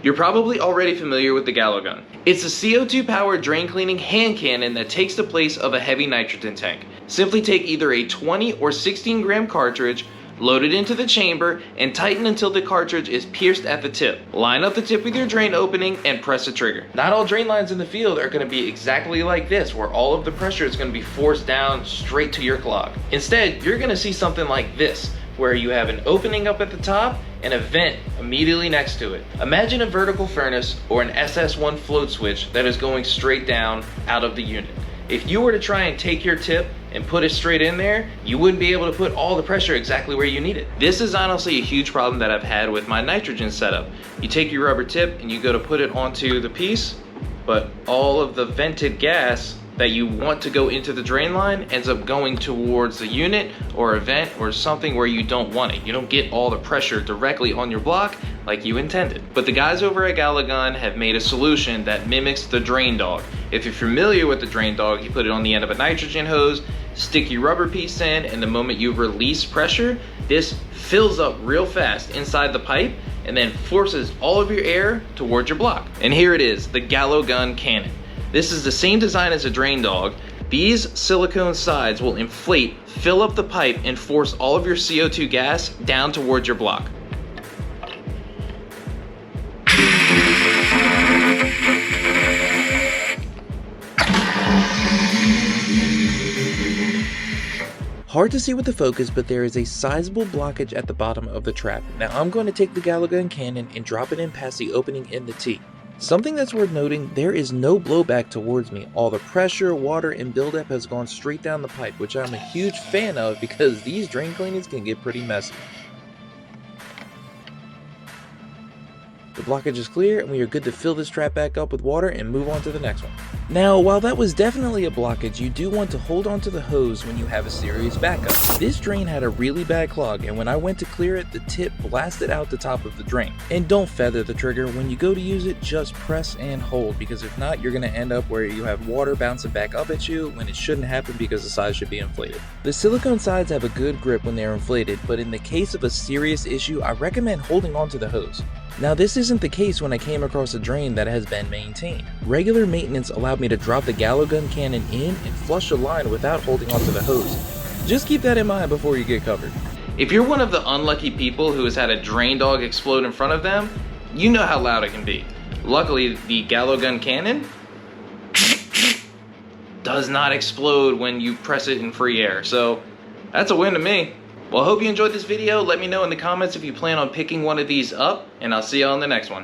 You're probably already familiar with the Gallo Gun. It's a CO2 powered drain cleaning hand cannon that takes the place of a heavy nitrogen tank. Simply take either a 20 or 16 gram cartridge, load it into the chamber, and tighten until the cartridge is pierced at the tip. Line up the tip with your drain opening and press the trigger. Not all drain lines in the field are going to be exactly like this, where all of the pressure is going to be forced down straight to your clog. Instead, you're going to see something like this, where you have an opening up at the top and a vent immediately next to it. Imagine a vertical furnace or an SS1 float switch that is going straight down out of the unit. If you were to try and take your tip and put it straight in there, you wouldn't be able to put all the pressure exactly where you need it. This is honestly a huge problem that I've had with my nitrogen setup. You take your rubber tip and you go to put it onto the piece, but all of the vented gas that you want to go into the drain line ends up going towards the unit or a vent or something where you don't want it. You don't get all the pressure directly on your block like you intended. But the guys over at Gallo Gun have made a solution that mimics the drain dog. If you're familiar with the drain dog, you put it on the end of a nitrogen hose, stick your rubber piece in, and the moment you release pressure, this fills up real fast inside the pipe and then forces all of your air towards your block. And here it is, the Gallo Gun Cannon. This is the same design as a drain dog. These silicone sides will inflate, fill up the pipe, and force all of your CO2 gas down towards your block. Hard to see with the focus, but there is a sizable blockage at the bottom of the trap. Now I'm going to take the Gallo Gun Cannon and drop it in past the opening in the T. Something that's worth noting, there is no blowback towards me. All the pressure, water, and buildup has gone straight down the pipe, which I'm a huge fan of because these drain cleanings can get pretty messy. The blockage is clear and we are good to fill this trap back up with water and move on to the next one. Now, while that was definitely a blockage, you do want to hold on to the hose when you have a serious backup. This drain had a really bad clog, and when I went to clear it, the tip blasted out the top of the drain. And don't feather the trigger. When you go to use it, just press and hold, because if not, you're going to end up where you have water bouncing back up at you when it shouldn't happen because the sides should be inflated. The silicone sides have a good grip when they're inflated, but in the case of a serious issue, I recommend holding on to the hose. Now, this isn't the case when I came across a drain that has been maintained. Regular maintenance allowed me to drop the Gallo Gun Cannon in and flush the line without holding onto the hose. Just keep that in mind before you get covered. If you're one of the unlucky people who has had a drain dog explode in front of them, you know how loud it can be. Luckily, the Gallo Gun Cannon does not explode when you press it in free air, so that's a win to me. Well, I hope you enjoyed this video. Let me know in the comments if you plan on picking one of these up, and I'll see you on the next one.